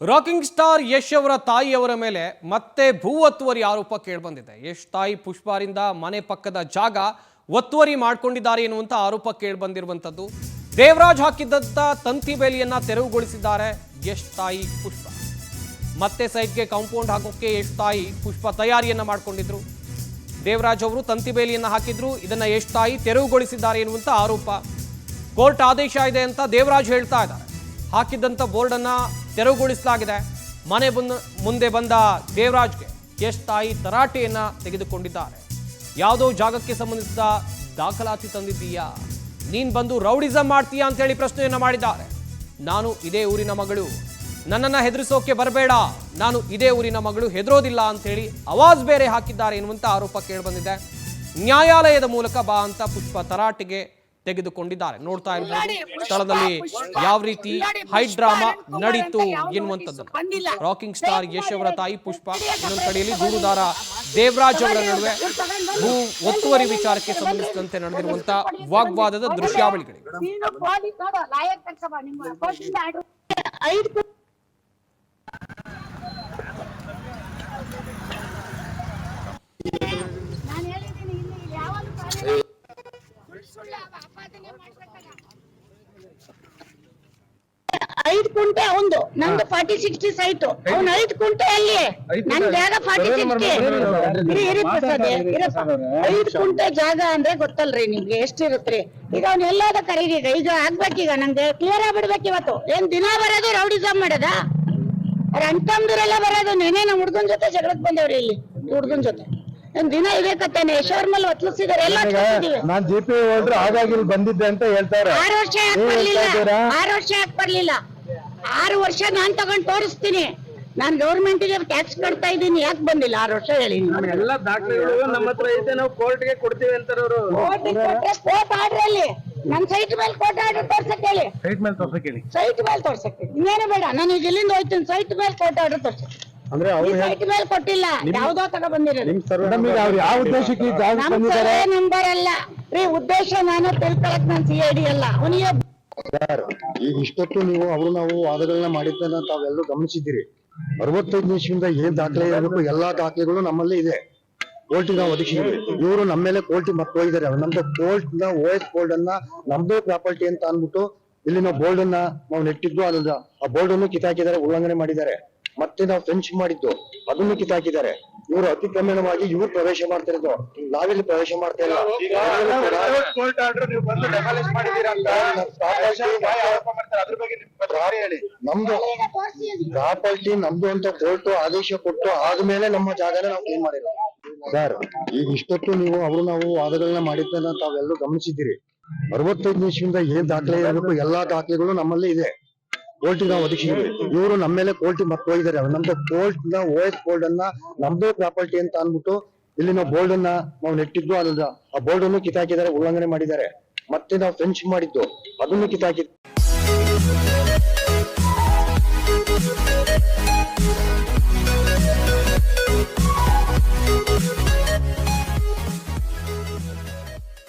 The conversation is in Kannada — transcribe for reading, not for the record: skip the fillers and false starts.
ರಾಕಿಂಗ್ ಸ್ಟಾರ್ ಯಶ್ ಅವರ ತಾಯಿಯವರ ಮೇಲೆ ಮತ್ತೆ ಭೂ ಒತ್ತುವರಿ ಆರೋಪ ಕೇಳಿಬಂದಿದೆ. ಯಶ್ ತಾಯಿ ಪುಷ್ಪಾರಿಂದ ಮನೆ ಪಕ್ಕದ ಜಾಗ ಒತ್ತುವರಿ ಮಾಡಿಕೊಂಡಿದ್ದಾರೆ ಎನ್ನುವಂತ ಆರೋಪ ಕೇಳಿಬಂದಿರುವಂತದ್ದು. ದೇವರಾಜ್ ಹಾಕಿದ್ದಂತ ತಂತಿ ಬೇಲಿಯನ್ನ ತೆರವುಗೊಳಿಸಿದ್ದಾರೆ ಯಶ್ ತಾಯಿ ಪುಷ್ಪ. ಮತ್ತೆ ಸೈಟ್ಗೆ ಕಾಂಪೌಂಡ್ ಹಾಕೋಕೆ ಯಶ್ ತಾಯಿ ಪುಷ್ಪ ತಯಾರಿಯನ್ನ ಮಾಡಿಕೊಂಡಿದ್ರು. ದೇವರಾಜ್ ಅವರು ತಂತಿ ಬೇಲಿಯನ್ನ ಹಾಕಿದ್ರು. ಇದನ್ನ ಯಶ್ ತಾಯಿ ತೆರವುಗೊಳಿಸಿದ್ದಾರೆ ಎನ್ನುವಂತ ಆರೋಪ. ಕೋರ್ಟ್ ಆದೇಶ ಇದೆ ಅಂತ ದೇವರಾಜ್ ಹೇಳ್ತಾ ಇದ್ದಾರೆ. ಹಾಕಿದ್ದಂತ ಬೋರ್ಡ್ ಅನ್ನ ತೆರವುಗೊಳಿಸಲಾಗಿದೆ. ಮನೆ ಮುಂದೆ ಬಂದ ದೇವರಾಜ್ಗೆ ಯಶ್ ತಾಯಿ ತರಾಟೆಯನ್ನ ತೆಗೆದುಕೊಂಡಿದ್ದಾರೆ. ಯಾವುದೋ ಜಾಗಕ್ಕೆ ಸಂಬಂಧಿಸಿದ ದಾಖಲಾತಿ ತಂದಿದ್ದೀಯಾ, ನೀನ್ ಬಂದು ರೌಡಿಸಂ ಮಾಡ್ತೀಯಾ ಅಂತ ಹೇಳಿ ಪ್ರಶ್ನೆಯನ್ನ ಮಾಡಿದ್ದಾರೆ. ನಾನು ಇದೇ ಊರಿನ ಮಗಳು, ನನ್ನನ್ನ ಹೆದರಿಸೋಕೆ ಬರಬೇಡ, ನಾನು ಇದೇ ಊರಿನ ಮಗಳು, ಹೆದರೋದಿಲ್ಲ ಅಂತ ಹೇಳಿ ಆವಾಜ್ ಬೇರೆ ಹಾಕಿದ್ದಾರೆ ಎನ್ನುವಂತ ಆರೋಪ ಕೇಳಿಬಂದಿದೆ. ನ್ಯಾಯಾಲಯದ ಮೂಲಕ ಬಾ ಅಂತ ಪುಷ್ಪ ತರಾಟೆಗೆ ತೆಗೆದುಕೊಂಡಿದ್ದಾರೆ. ನೋಡ್ತಾ ಇರ್ಬೋದು ಸ್ಥಳದಲ್ಲಿ ಯಾವ ರೀತಿ ಹೈ ಡ್ರಾಮಾ ನಡೀತು ಎನ್ನುವಂಥದ್ದು. ರಾಕಿಂಗ್ ಸ್ಟಾರ್ ಯಶ್ ಅವರ ತಾಯಿ ಪುಷ್ಪ, ಇನ್ನೊಂದು ಕಡೆಯಲ್ಲಿ ದೂರುದಾರ ದೇವರಾಜ್ ಅವರ ನಡುವೆ ಭೂ ಒತ್ತುವರಿ ವಿಚಾರಕ್ಕೆ ಸಂಬಂಧಿಸಿದಂತೆ ನಡೆದಿರುವಂತಹ ವಾಗ್ವಾದದ ದೃಶ್ಯಾವಳಿಗಳಿವೆ. ಐದು ಕುಂಟೆ ಒಂದು ನಂದು 40-60 ಸೈಟ್ ಅವ್ನು 5 ಕುಂಟೆ ಅಲ್ಲಿ ನನ್ ಜಾಗ 40-60 5 ಕುಂಟೆ ಜಾಗ ಅಂದ್ರೆ ಗೊತ್ತಲ್ರಿ ನಿಮ್ಗೆ ಎಷ್ಟಿರುತ್ರಿ. ಈಗ ಅವ್ನ ಎಲ್ಲಾದ ಕರೀಗ ಈಗ ಆಗ್ಬೇಕೀಗ ನಂಗೆ ಕ್ಲಿಯರ್ ಆಗ್ಬಿಡ್ಬೇಕು. ಇವತ್ತು ಏನ್ ದಿನ ಬರೋದು ರೌಡಿಸಂ ಮಾಡದ ಅಣ್ತಮ್ದರೆಲ್ಲ ಬರೋದು. ನೆನೆ ನಮ್ಮ ಹುಡ್ಗನ್ ಜೊತೆ ಜಗಳಕ್ ಬಂದೇವ್ರಿ ಇಲ್ಲಿ ಹುಡ್ಗನ್ ಜೊತೆ ದಿನ ಇದೇ ಕತ್ತೇನೆ. ಯಶೋರ್ ಮೇಲೆ ಒತ್ಲಿಸಿದಾರೆ ಎಲ್ಲ. ನಾನ್ ಜಿಪಿ ಹೋದ್ರೆ ಹಾಗಾಗಿ ಬಂದಿದ್ದೆ ಅಂತ ಹೇಳ್ತಾರೆ. 6 ವರ್ಷ ಯಾಕೆ ಬರ್ಲಿಲ್ಲ? 6 ವರ್ಷ ಯಾಕೆ ಬರ್ಲಿಲ್ಲ? 6 ವರ್ಷ ನಾನ್ ತಗೊಂಡ್ ತೋರಿಸ್ತೀನಿ. ನಾನ್ ಗೌರ್ಮೆಂಟ್ ಗೆ ಟ್ಯಾಕ್ಸ್ ಕಟ್ತಾ ಇದ್ದೀನಿ, ಯಾಕೆ ಬಂದಿಲ್ಲ 6 ವರ್ಷ ಹೇಳಿ. ಎಲ್ಲ ದಾಖಲೆಗಳು ನಮ್ಮ ಹತ್ರ ಐತೆ, ನಾವು ಕೋರ್ಟ್ ಗೆ ಕೊಡ್ತೀವಿ ಅಂತಾರೆ ಅವರು. ಕೋರ್ಟ್ ಆರ್ಡರ್ ಅಲ್ಲಿ ನನ್ ಸೈಟ್ ಮೇಲೆ ಕೋರ್ಟ್ ಆರ್ಡರ್ ತೋರ್ಸಕ್ ಹೇಳಿ. ಸೈಟ್ ಮೇಲೆ ತೋರ್ಸಕ್ ಹೇಳಿ. ಸೈಟ್ ಮೇಲೆ ತೋರ್ಸಕ್ ಹೇಳಿ. ಇನ್ನೇನು ಬೇಡ, ನಾನು ಈಗ ಇಲ್ಲಿಂದ ಹೋಯ್ತೀನಿ. ಸೈಟ್ ಮೇಲೆ ಕೋರ್ಟ್ ಆರ್ಡರ್ ತೋರ್ಸಕ್ ಅಂದ್ರೆ ಅವ್ರು ಸೈಟ್ ಮೇಲೆ ಕೊಟ್ಟಿಲ್ಲ, ಯಾವ್ದೋ ತಗ ಬಂದಿರೋದು. ಯಾವ ಉದ್ದೇಶಕ್ಕೆ ನಂಬರ್ ಅಲ್ಲ ರೀ, ಉದ್ದೇಶ ನಾನು ತಿಳ್ಕೊಳಕ್ ನಾನು CID ಅಲ್ಲ. ಅವನಿಗೆ ಈಗ ಇಷ್ಟೊತ್ತು ನೀವು ನಾವು ವಾದಗಳನ್ನ ಮಾಡಿದ್ದನ್ನ ತಾವೆಲ್ಲರೂ ಗಮನಿಸಿದ್ದೀರಿ. 65 ನಿಮಿಷದಿಂದ ಏನ್ ದಾಖಲೆ ಇರಬೇಕು ಎಲ್ಲಾ ದಾಖಲೆಗಳು ನಮ್ಮಲ್ಲಿ ಇದೆ. ಕೋರ್ಟ್ ನಾವು ಒದಗಿಸಿದ್ವಿ. ಇವರು ನಮ್ಮ ಮೇಲೆ ಕೋರ್ಟ್ ಮತ್ತೆ ಹೋಗಿದ್ದಾರೆ. ನಮ್ದು ಕೋರ್ಟ್ ನ OS ಬೋರ್ಡ್ ಅನ್ನ ನಮ್ದೇ ಪ್ರಾಪರ್ಟಿ ಅಂತ ಅನ್ಬಿಟ್ಟು ಇಲ್ಲಿ ನಾವು ಬೋರ್ಡ್ ಅನ್ನ ನಾವು ನೆಟ್ಟಿದ್ದು, ಅಲ್ಲ ಆ ಬೋರ್ಡ್ ಅನ್ನು ಕಿತ್ತಾಕಿದ್ದಾರೆ, ಉಲ್ಲಂಘನೆ ಮಾಡಿದ್ದಾರೆ. ಮತ್ತೆ ನಾವು ಫೆನ್ಸ್ ಮಾಡಿದ್ದು ಅದನ್ನು ಕಿತ್ತಾಕಿದ್ದಾರೆ. ಇವರು ಅತಿಕ್ರಮಣವಾಗಿ ಇವ್ರು ಪ್ರವೇಶ ಮಾಡ್ತಾ ಇರೋದು, ನಾವಿಲ್ಲಿ ಪ್ರವೇಶ ಮಾಡ್ತಾ ಇಲ್ಲ. ನಮ್ದು ಪ್ರಾಪರ್ಟಿ ನಮ್ದು ಅಂತ ಕೋರ್ಟ್ ಆದೇಶ ಕೊಟ್ಟು ಆದ್ಮೇಲೆ ನಮ್ಮ ಜಾಗನ ನಾವು ಕ್ಲೀನ್ ಮಾಡಿರೋದು. ಸರ್ ಈಗ ಇಷ್ಟೊತ್ತು ನೀವು ನಾವು ವಾದಗಳನ್ನ ಮಾಡಿದ್ದನ್ನ ತಾವೆಲ್ಲರೂ ಗಮನಿಸಿದ್ದೀರಿ. 65 ನಿಮಿಷದಿಂದ ಏನ್ ದಾಖಲೆ ಇರಬೇಕು ಎಲ್ಲಾ ದಾಖಲೆಗಳು ನಮ್ಮಲ್ಲಿ ಇದೆ. ಕೋರ್ಟ್ ನಾವು ಒದಗಿಸಿದ್ವಿ. ಇವರು ನಮ್ಮ ಮೇಲೆ ಕೋರ್ಟ್ ಮತ್ತೆ ಹೋಗಿದ್ದಾರೆ. ನಮ್ದು ಕೋರ್ಟ್ ನ OS ಬೋರ್ಡ್ ಅನ್ನ ನಮ್ದೇ ಪ್ರಾಪರ್ಟಿ ಅಂತ ಅನ್ಬಿಟ್ಟು ಇಲ್ಲಿ ನಾವು ಬೋರ್ಡ್ ಅನ್ನ ನಾವು ನೆಟ್ಟಿದ್ದು, ಅಲ್ಲ ಆ ಬೋರ್ಡ್ ಅನ್ನು ಕಿತ್ತಾಕಿದ್ದಾರೆ, ಉಲ್ಲಂಘನೆ ಮಾಡಿದ್ದಾರೆ. ಮತ್ತೆ ನಾವು ಫೆನ್ಸ್ ಮಾಡಿದ್ದು ಅದನ್ನು ಕಿತ್ತಾಕಿದ್ದು.